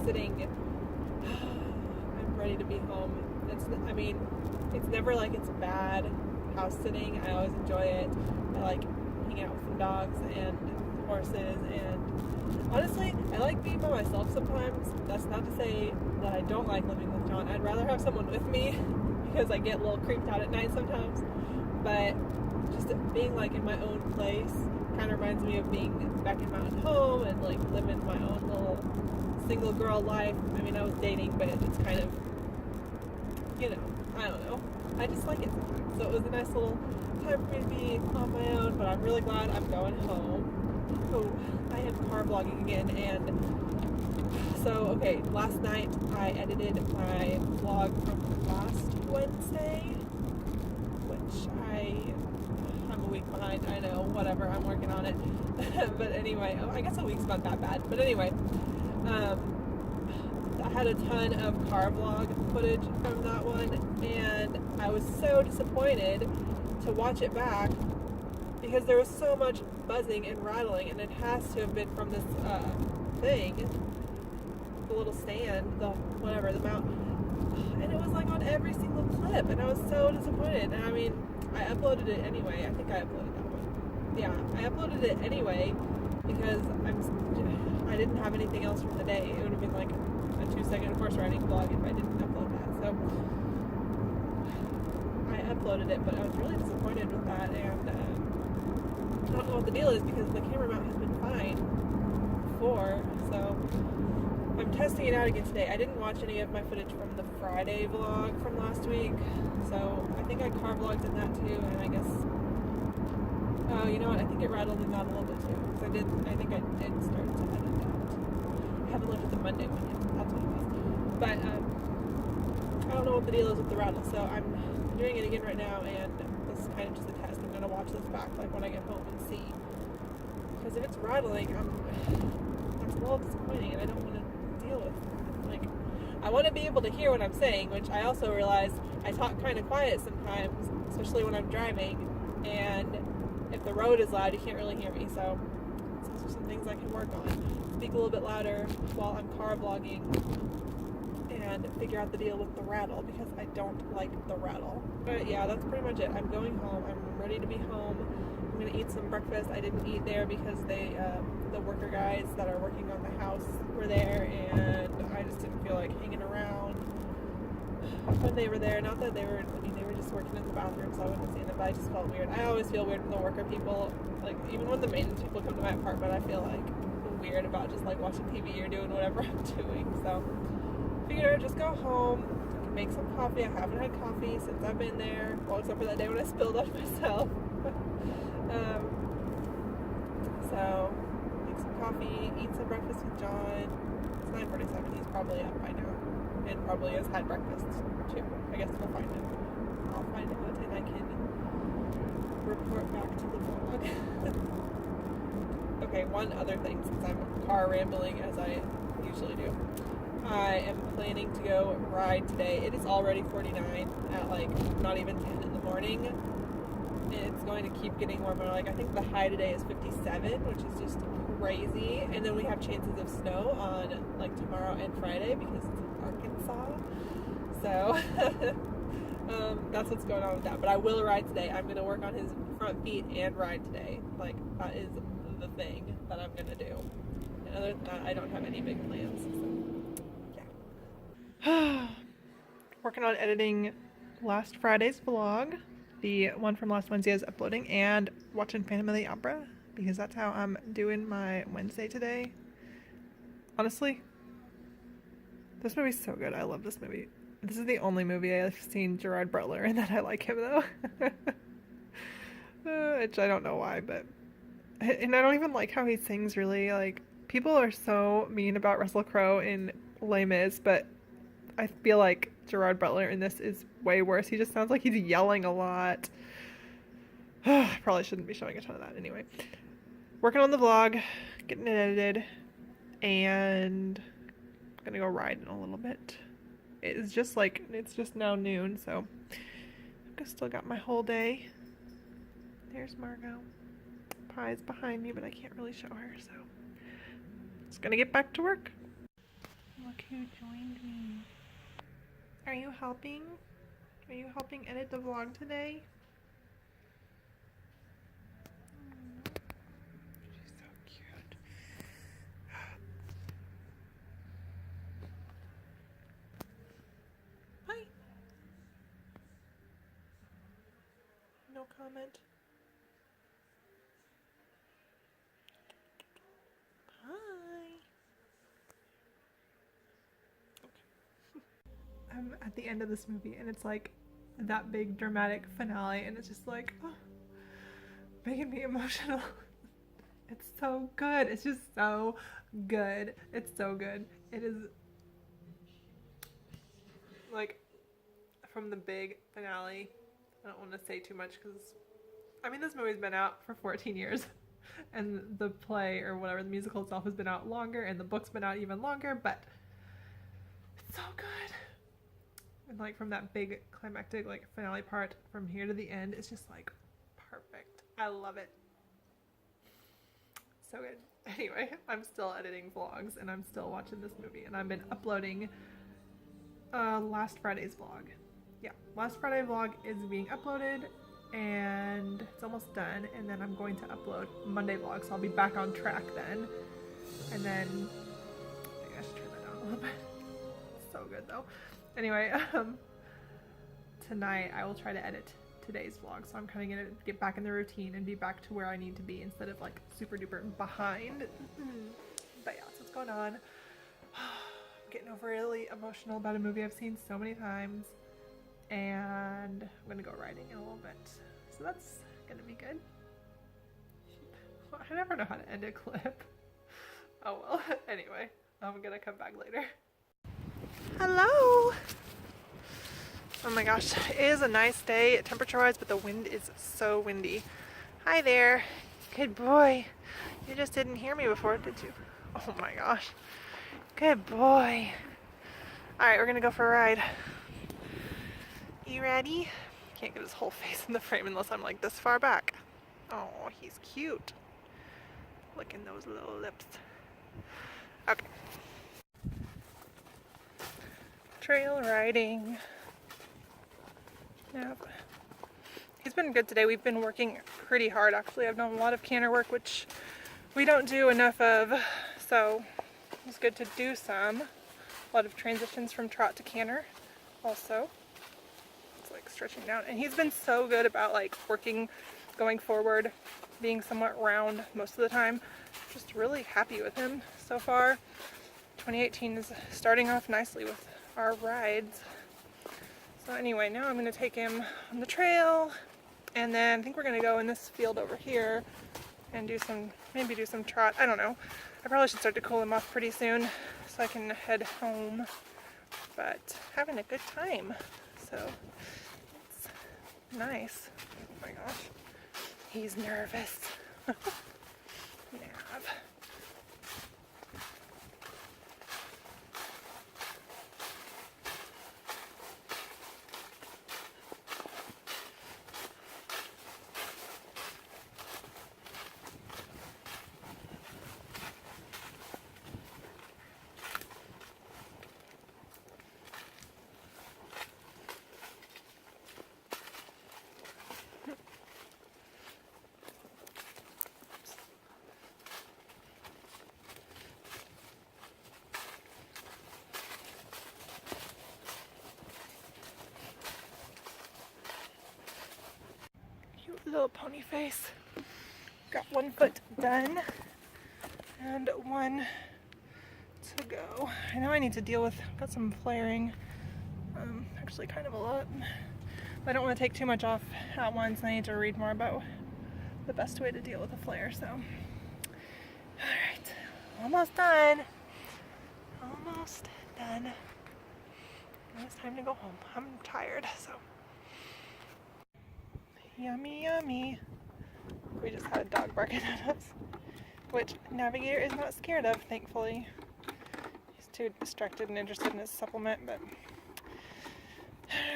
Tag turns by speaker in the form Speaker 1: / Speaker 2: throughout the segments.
Speaker 1: sitting. I'm ready to be home. It's never like it's bad house sitting. I always enjoy it. I like hanging out with some dogs and horses, and honestly, I like being by myself sometimes. That's not to say that I don't like living with John. I'd rather have someone with me because I get a little creeped out at night sometimes. But just being like in my own place kind of reminds me of being back in my own home and like living my own little single girl life. I mean, I was dating, but it's kind of, I don't know. I just like it sometimes. So it was a nice little time for me to be on my own, but I'm really glad I'm going home. Oh, I had car vlogging again, and so, okay, last night I edited my vlog from last Wednesday, which I'm a week behind, I know, whatever, I'm working on it. But anyway, I guess a week's not that bad, but anyway, I had a ton of car vlog footage from that one, and I was so disappointed to watch it back because there was so much buzzing and rattling, and it has to have been from this thing, the little stand, the mount, and it was like on every single clip, and I was so disappointed. And I mean, I uploaded it anyway. I think I uploaded that one. Yeah, I uploaded it anyway because I didn't have anything else from the day. It would have been like a 2-second horse riding vlog if I didn't upload that. So I uploaded it, but I was really disappointed with that, and I don't know what the deal is because the camera mount has been fine before, so I'm testing it out again today. I didn't watch any of my footage from the Friday vlog from last week, so I think I car vlogged in that too, and I guess, oh, you know what, I think it rattled in that a little bit too, because I think I did start to edit that. I haven't looked at the Monday one yet, that's what it was. But, I don't know what the deal is with the rattle, so I'm doing it again right now, and this is kind of just a test. I'm going to watch this back, like, when I get home and see. Because if it's rattling, that's a little disappointing, and I don't want to deal with it. Like, I want to be able to hear what I'm saying, which I also realize I talk kind of quiet sometimes, especially when I'm driving, and if the road is loud, you can't really hear me, so those are some things I can work on. Speak a little bit louder while I'm car vlogging, and figure out the deal with the rattle, because I don't like the rattle. But yeah, that's pretty much it. I'm going home. I'm ready to be home. I'm going to eat some breakfast. I didn't eat there because the worker guys that are working on the house were there, and I just didn't feel like hanging around when they were there. Not that they were just working in the bathroom, so I wouldn't see them, but I just felt weird. I always feel weird when the worker people, like, even when the maintenance people come to my apartment, I feel like weird about just like watching TV or doing whatever I'm doing, so figured I'd just go home, make some coffee. I haven't had coffee since I've been there, well, except for that day when I spilled on myself. So make some coffee, eat some breakfast with John. It's 9:47. He's probably up by now, and probably has had breakfast too. I guess we'll find him. I'll find out, and I can report back to the vlog. Okay, one other thing, since I'm car rambling as I usually do. I am planning to go ride today. It is already 49 at like not even 10 in the morning. It's going to keep getting warmer. Like, I think the high today is 57, which is just crazy. And then we have chances of snow on like tomorrow and Friday because it's in Arkansas. So that's what's going on with that. But I will ride today. I'm going to work on his front feet and ride today. Like, that is the thing that I'm going to do. And other than that, I don't have any big plans. So, yeah. Working on editing last Friday's vlog. The one from last Wednesday is uploading, and watching Phantom of the Opera, because that's how I'm doing my Wednesday today. Honestly, this movie's so good. I love this movie. This is the only movie I've seen Gerard Butler in that I like him, though. Which I don't know why, but... And I don't even like how he sings, really. Like, people are so mean about Russell Crowe in Les Mis, but I feel like Gerard Butler in this is way worse. He just sounds like he's yelling a lot. Probably shouldn't be showing a ton of that anyway. Working on the vlog, getting it edited, and I'm gonna go ride in a little bit. It's just now noon, so I've still got my whole day. There's Margot. Pie's behind me, but I can't really show her, so just gonna get back to work. Look who joined me. Are you helping? Are you helping edit the vlog today? She's so cute. Hi. No comment. Hi. Okay. I'm at the end of this movie and it's like that big dramatic finale and it's just like, oh, making me emotional. It's so good. It's just so good. It's so good. It is like from the big finale. I don't want to say too much because I mean this movie's been out for 14 years and the play or whatever, the musical itself has been out longer and the book's been out even longer, but it's so good. And like from that big climactic like finale part from here to the end, it's just like perfect. I love it. So good. Anyway, I'm still editing vlogs and I'm still watching this movie and I've been uploading last Friday's vlog. Yeah, last Friday vlog is being uploaded and it's almost done, and then I'm going to upload Monday vlog, so I'll be back on track then. And then maybe I should turn that down a little bit. It's so good though. Anyway, tonight I will try to edit today's vlog, so I'm kind of gonna get back in the routine and be back to where I need to be instead of like super duper behind. But yeah, that's what's going on. I'm getting overly emotional about a movie I've seen so many times, and I'm gonna go riding in a little bit, so that's gonna be good. I never know how to end a clip. Oh well. Anyway, I'm gonna come back later. Hello. Oh my gosh, it is a nice day temperature wise, but the wind is so windy. Hi there. Good boy. You just didn't hear me before, did you? Oh my gosh. Good boy. Alright, we're gonna go for a ride. You ready? Can't get his whole face in the frame unless I'm like this far back. Oh, he's cute. Licking those little lips. Okay. Trail riding. Yep. He's been good today. We've been working pretty hard actually. I've done a lot of canter work, which we don't do enough of, so it's good to do some. A lot of transitions from trot to canter also. It's like stretching down. And he's been so good about like working, going forward, being somewhat round most of the time. Just really happy with him so far. 2018 is starting off nicely with our rides. So anyway, now I'm going to take him on the trail, and then I think we're going to go in this field over here and do some, maybe do some trot. I don't know. I probably should start to cool him off pretty soon so I can head home. But having a good time. So it's nice. Oh my gosh. He's nervous. Nav. Little pony face. Got one foot done and one to go. I know I need to deal with, got some flaring, actually kind of a lot. I don't want to take too much off at once. I need to read more about the best way to deal with a flare, so. Alright, almost done. Almost done. It's time to go home. I'm tired, so. Yummy, yummy. We just had a dog barking at us, which Navigator is not scared of, thankfully. He's too distracted and interested in his supplement, but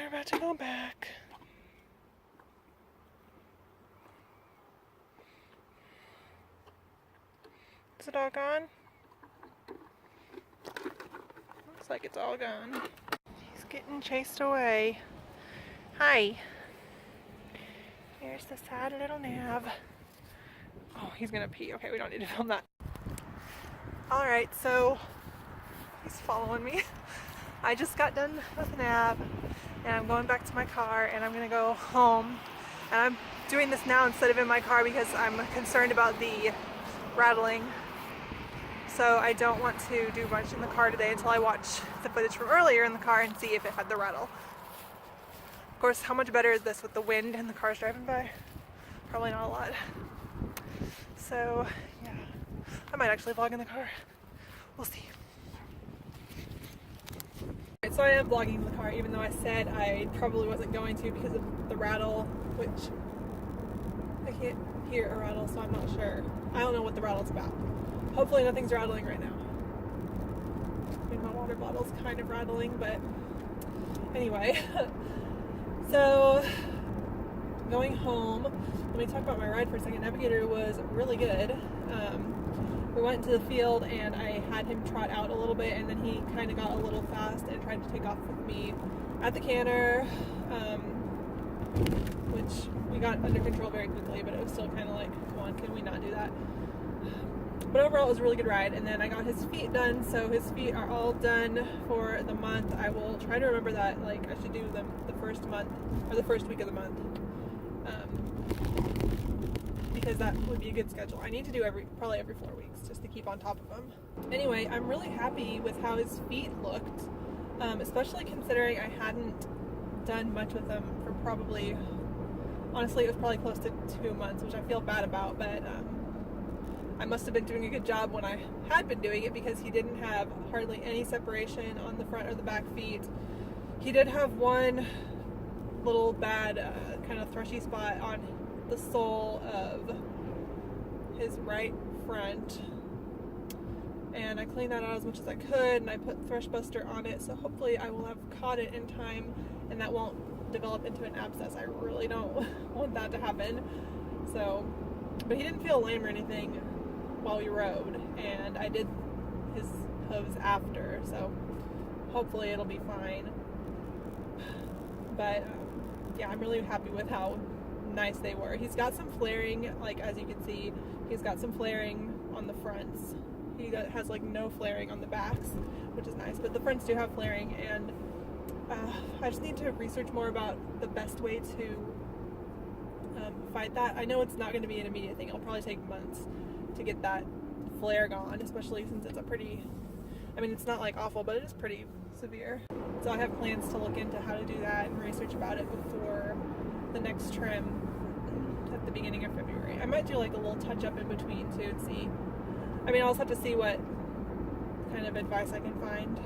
Speaker 1: we're about to go back. Is the dog on? Looks like it's all gone. He's getting chased away. Hi. Here's the sad little nav. Oh, he's gonna pee. Okay, we don't need to film that. Alright, so he's following me. I just got done with nav and I'm going back to my car and I'm gonna go home. And I'm doing this now instead of in my car because I'm concerned about the rattling. So I don't want to do much in the car today until I watch the footage from earlier in the car and see if it had the rattle. Of course, how much better is this with the wind and the cars driving by? Probably not a lot. So, yeah. I might actually vlog in the car. We'll see. So I am vlogging in the car, even though I said I probably wasn't going to because of the rattle, which I can't hear a rattle, so I'm not sure. I don't know what the rattle's about. Hopefully nothing's rattling right now. I mean, my water bottle's kind of rattling, but anyway. So, going home, let me talk about my ride for a second. Navigator was really good. We went to the field and I had him trot out a little bit and then he kind of got a little fast and tried to take off with me at the canter, which we got under control very quickly, but it was still kind of like, come on, can we not do that? But overall, it was a really good ride. And then I got his feet done, so his feet are all done for the month. I will try to remember that, like, I should do them the first month, or the first week of the month. Because that would be a good schedule. I need to do probably every 4 weeks, just to keep on top of them. Anyway, I'm really happy with how his feet looked, especially considering I hadn't done much with them for probably, honestly, it was probably close to 2 months, which I feel bad about, but I must have been doing a good job when I had been doing it because he didn't have hardly any separation on the front or the back feet. He did have one little bad kind of thrushy spot on the sole of his right front, and I cleaned that out as much as I could and I put thrush buster on it, so hopefully I will have caught it in time and that won't develop into an abscess. I really don't want that to happen. So, but he didn't feel lame or anything while we rode, and I did his hooves after, so hopefully it'll be fine. But yeah, I'm really happy with how nice they were. He's got some flaring, like as you can see, he's got some flaring on the fronts. He has like no flaring on the backs, which is nice, but the fronts do have flaring, and I just need to research more about the best way to fight that. I know it's not going to be an immediate thing. It'll probably take months to get that flare gone, especially since it's a pretty, I mean, it's not like awful, but it is pretty severe. So I have plans to look into how to do that and research about it before the next trim at the beginning of February. I might do like a little touch up in between too and see. I mean, I'll just have to see what kind of advice I can find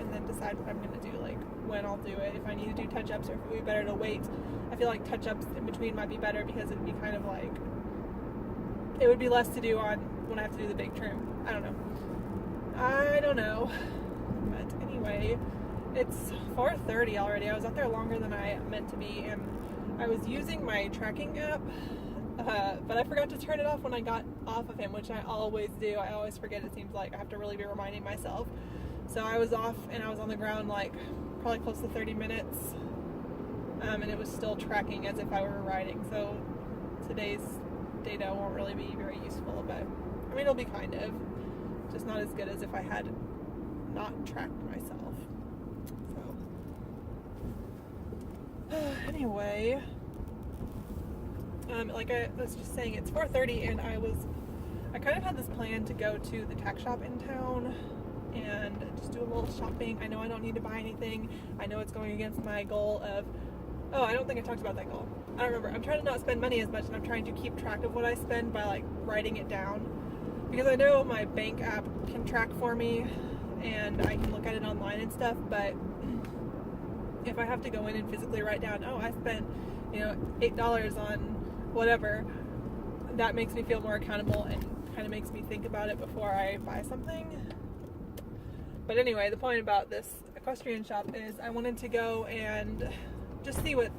Speaker 1: and then decide what I'm going to do, like when I'll do it, if I need to do touch ups or if it would be better to wait. I feel like touch ups in between might be better because it would be kind of like, it would be less to do on when I have to do the big trim. I don't know. But anyway, it's 4:30 already. I was out there longer than I meant to be, and I was using my tracking app, but I forgot to turn it off when I got off of him, which I always do. I always forget, it seems like. I have to really be reminding myself. So I was off and I was on the ground like probably close to 30 minutes, and it was still tracking as if I were riding. So today's data won't really be very useful, but I mean, it'll be kind of, just not as good as if I had not tracked myself. So anyway, like I was just saying, it's 4:30 and I kind of had this plan to go to the tack shop in town and just do a little shopping. I know I don't need to buy anything. I know it's going against my goal of, oh, I don't think I talked about that goal. I don't remember. I'm trying to not spend money as much, and I'm trying to keep track of what I spend by like writing it down, because I know my bank app can track for me and I can look at it online and stuff, but if I have to go in and physically write down, oh, I spent, $8 on whatever, that makes me feel more accountable and kind of makes me think about it before I buy something. But anyway, the point about this equestrian shop is I wanted to go and just see what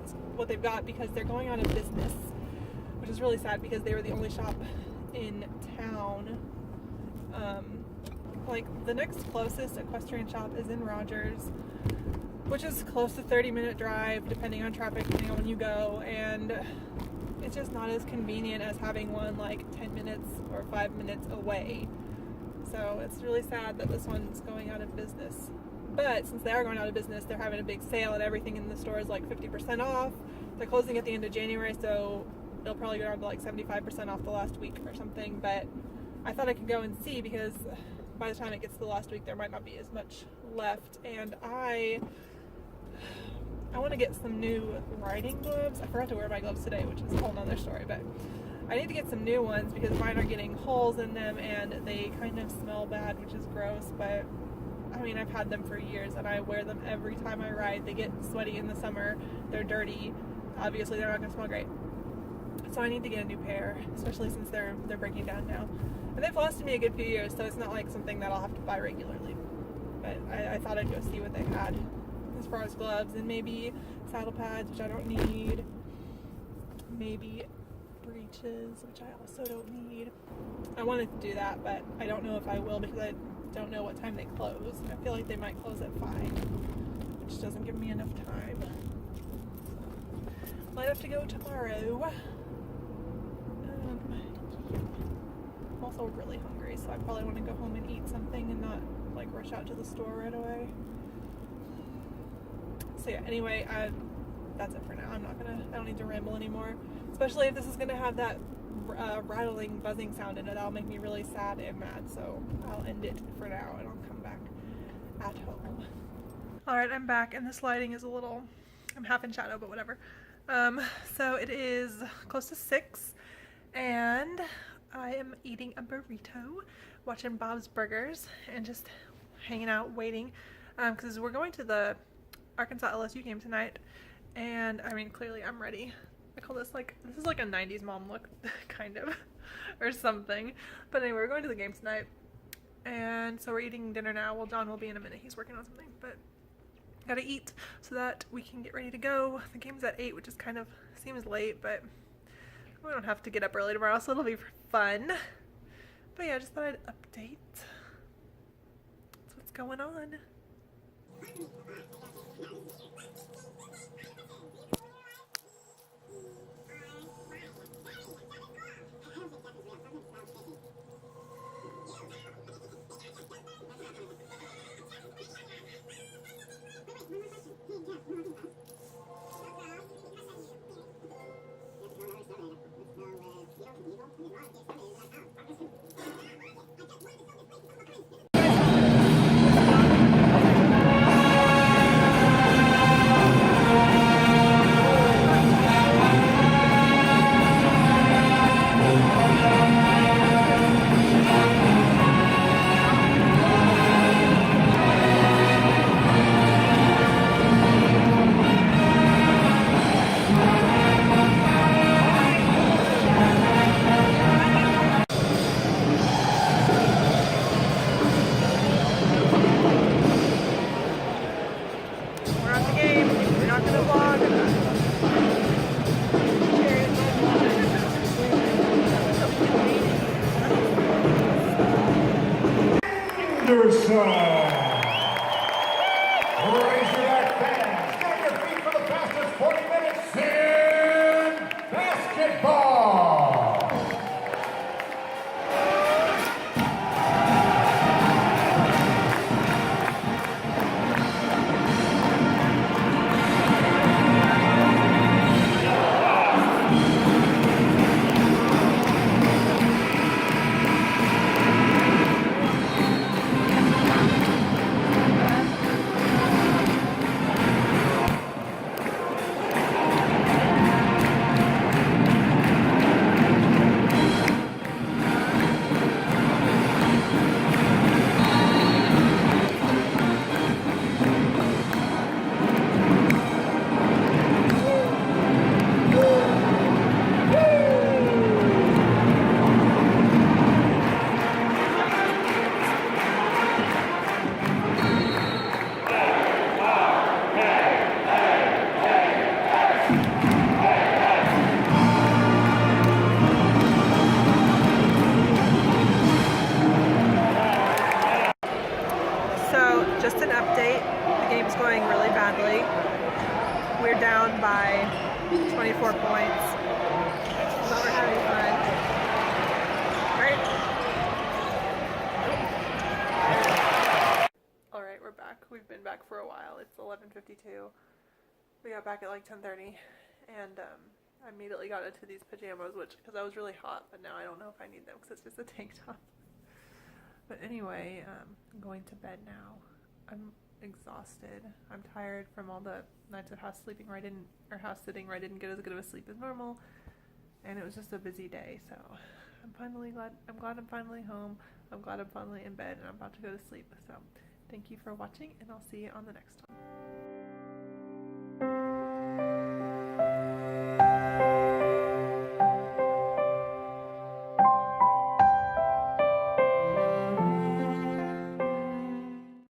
Speaker 1: they've got, because they're going out of business, which is really sad because they were the only shop in town Like, the next closest equestrian shop is in Rogers, which is close to 30-minute drive, depending on traffic, depending on when you go, and it's just not as convenient as having one like 10 minutes or 5 minutes away. So it's really sad that this one's going out of business. But since they are going out of business, they're having a big sale and everything in the store is like 50% off. They're closing at the end of January, so it'll probably go down to like 75% off the last week or something. But I thought I could go and see, because by the time it gets to the last week, there might not be as much left. And I want to get some new riding gloves. I forgot to wear my gloves today, which is a whole nother story, but I need to get some new ones because mine are getting holes in them and they kind of smell bad, which is gross. But I mean, I've had them for years and I wear them every time I ride. They get sweaty in the summer, they're dirty, obviously they're not going to smell great. So I need to get a new pair, especially since they're breaking down now. And they've lasted me a good few years, so it's not like something that I'll have to buy regularly. But I thought I'd go see what they had as far as gloves, and maybe saddle pads, which I don't need. Maybe breeches, which I also don't need. I wanted to do that, but I don't know if I will because I don't know what time they close. I feel like they might close at 5, which doesn't give me enough time. Might have to go tomorrow. I'm also really hungry, so I probably want to go home and eat something and not like rush out to the store right away. So yeah, anyway, that's it for now. I don't need to ramble anymore, especially if this is gonna have that rattling, buzzing sound in it. That'll make me really sad and mad, so I'll end it for now and I'll come back at home. Alright, I'm back, and this lighting is a little, I'm half in shadow, but whatever. So it is close to 6, and I am eating a burrito, watching Bob's Burgers, and just hanging out, waiting, because we're going to the Arkansas LSU game tonight, and I mean, clearly I'm ready. I call this like, this is like a 90s mom look, kind of, or something. But anyway, we're going to the game tonight, and so we're eating dinner now. Well, John will be in a minute, he's working on something, but gotta eat so that we can get ready to go. The game's at 8, which is kind of, seems late, but we don't have to get up early tomorrow, so it'll be fun. But yeah, I just thought I'd update. That's what's going on.
Speaker 2: Razorback fans, get on your feet for the fastest 40 minutes in basketball.
Speaker 1: we're down by 24 points. But we're having fun. Right? Alright, we're back. We've been back for a while. It's 11:52. We got back at like 10:30, and I immediately got into these pajamas, because I was really hot, but now I don't know if I need them because it's just a tank top. But anyway, I'm going to bed now. I'm exhausted. I'm tired from all the nights of house sitting where I didn't get as good of a sleep as normal, and it was just a busy day. So I'm glad I'm finally home. I'm glad I'm finally in bed, and I'm about to go to sleep. So thank you for watching, and I'll see you on the next one.